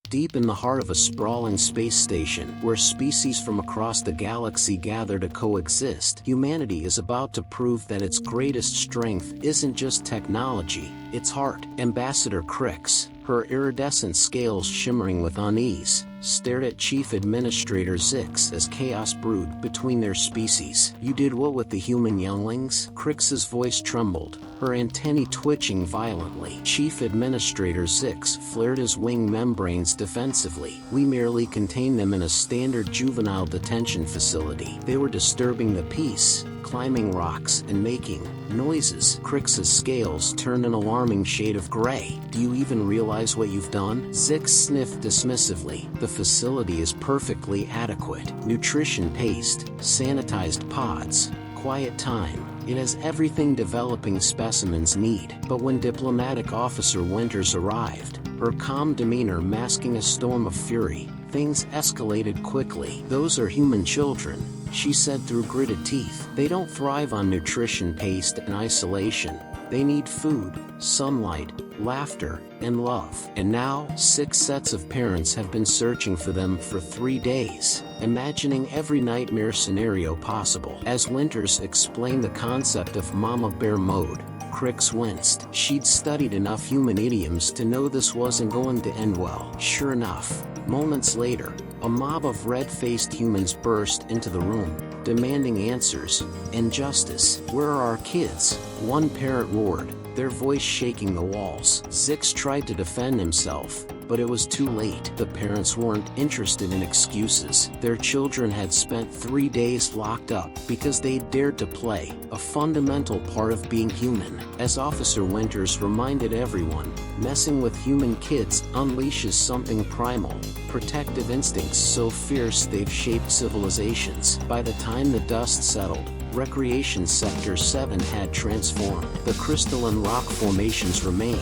Deep in the heart of a sprawling space station, where species from across the galaxy gather to coexist, humanity is about to prove that its greatest strength isn't just technology, it's heart. Ambassador Crix, her iridescent scales shimmering with unease, stared at Chief Administrator Zix as chaos brewed between their species. "You did what with the human younglings?" Crix's voice trembled, her antennae twitching violently. Chief Administrator Zix flared his wing membranes defensively. "We merely contained them in a standard juvenile detention facility. They were disturbing the peace, climbing rocks and making noises." Crix's scales turned an alarming shade of gray. "Do you even realize what you've done?" Zix sniffed dismissively. "The facility is perfectly adequate. Nutrition paste, sanitized pods, quiet time. It has everything developing specimens need." But when Diplomatic Officer Winters arrived, her calm demeanor masking a storm of fury, things escalated quickly. "Those are human children," she said through gritted teeth. "They don't thrive on nutrition paste and isolation. They need food, sunlight, laughter, and love." And now, 6 sets of parents have been searching for them for 3 days, imagining every nightmare scenario possible. As Winters explained the concept of Mama Bear mode, Crix winced. She'd studied enough human idioms to know this wasn't going to end well. Sure enough, moments later, a mob of red-faced humans burst into the room, demanding answers and justice. "Where are our kids?" one parent roared, their voice shaking the walls. Zix tried to defend himself, but it was too late. The parents weren't interested in excuses. Their children had spent 3 days locked up because they dared to play, a fundamental part of being human. As Officer Winters reminded everyone, messing with human kids unleashes something primal, protective instincts so fierce they've shaped civilizations. By the time the dust settled, Recreation Sector 7 had transformed. The crystalline rock formations remained,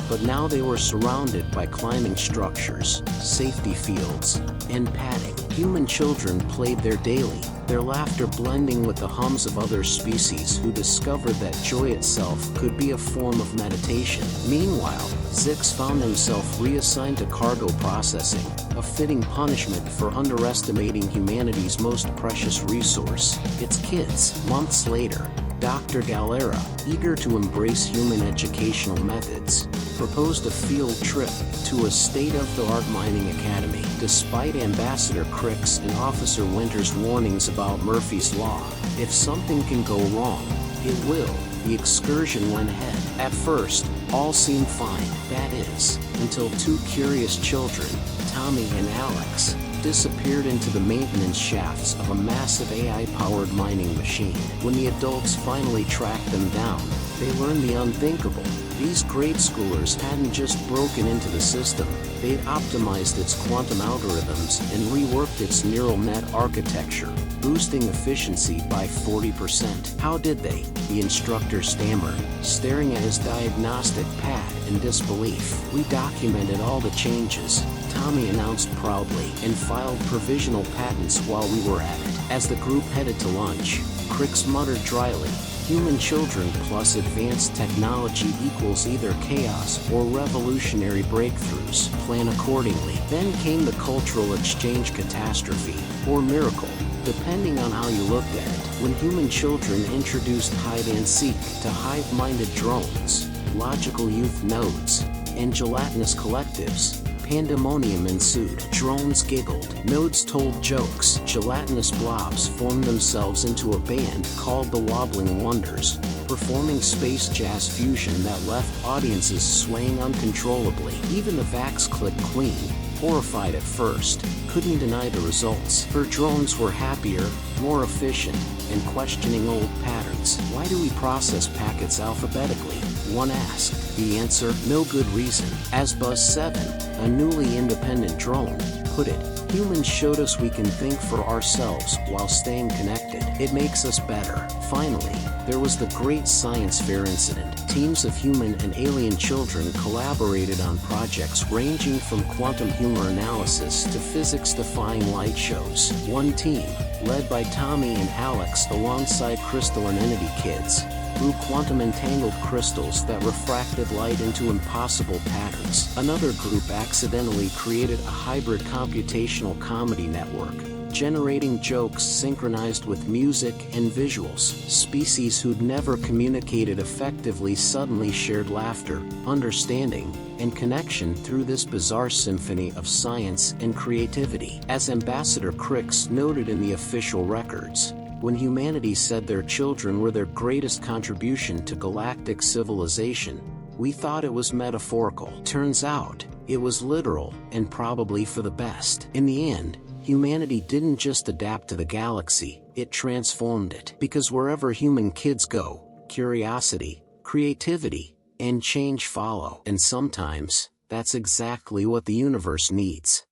but now they were surrounded by climbing structures, safety fields, and padding. Human children played there daily, their laughter blending with the hums of other species who discovered that joy itself could be a form of meditation. Meanwhile, Zix found himself reassigned to cargo processing, a fitting punishment for underestimating humanity's most precious resource, its kids. Months later, Dr. Galera, eager to embrace human educational methods, proposed a field trip to a state-of-the-art mining academy. Despite Ambassador Crix and Officer Winters' warnings about Murphy's Law, if something can go wrong, it will. The excursion went ahead. At first, all seemed fine, that is, until 2 curious children, Tommy and Alex, disappeared into the maintenance shafts of a massive AI-powered mining machine. When the adults finally tracked them down, they learned the unthinkable. These grade schoolers hadn't just broken into the system, they'd optimized its quantum algorithms and reworked its neural net architecture, boosting efficiency by 40%. "How did they?" the instructor stammered, staring at his diagnostic pad in disbelief. "We documented all the changes," Tommy announced proudly, "and filed provisional patents while we were at it." As the group headed to lunch, Crix muttered dryly, "Human children plus advanced technology equals either chaos or revolutionary breakthroughs. Plan accordingly." Then came the cultural exchange catastrophe, or miracle, depending on how you looked at it. When human children introduced hide-and-seek to hive-minded drones, logical youth nodes, and gelatinous collectives, pandemonium ensued. Drones giggled, nodes told jokes, gelatinous blobs formed themselves into a band called the Wobbling Wonders, performing space jazz fusion that left audiences swaying uncontrollably. Even the Vax Click Queen, horrified at first, couldn't deny the results. Her drones were happier, more efficient, and questioning old patterns. "Why do we process packets alphabetically?" one asked. The answer, no good reason. As Buzz 7, a newly independent drone, put it, "Humans showed us we can think for ourselves while staying connected. It makes us better." Finally, there was the great science fair incident. Teams of human and alien children collaborated on projects ranging from quantum humor analysis to physics-defying light shows. One team, led by Tommy and Alex alongside crystalline entity kids, grew quantum entangled crystals that refracted light into impossible patterns. Another group accidentally created a hybrid computational comedy network, generating jokes synchronized with music and visuals. Species who'd never communicated effectively suddenly shared laughter, understanding, and connection through this bizarre symphony of science and creativity. As Ambassador Crix noted in the official records, when humanity said their children were their greatest contribution to galactic civilization, we thought it was metaphorical. Turns out, it was literal, and probably for the best. In the end, humanity didn't just adapt to the galaxy, it transformed it. Because wherever human kids go, curiosity, creativity, and change follow. And sometimes, that's exactly what the universe needs.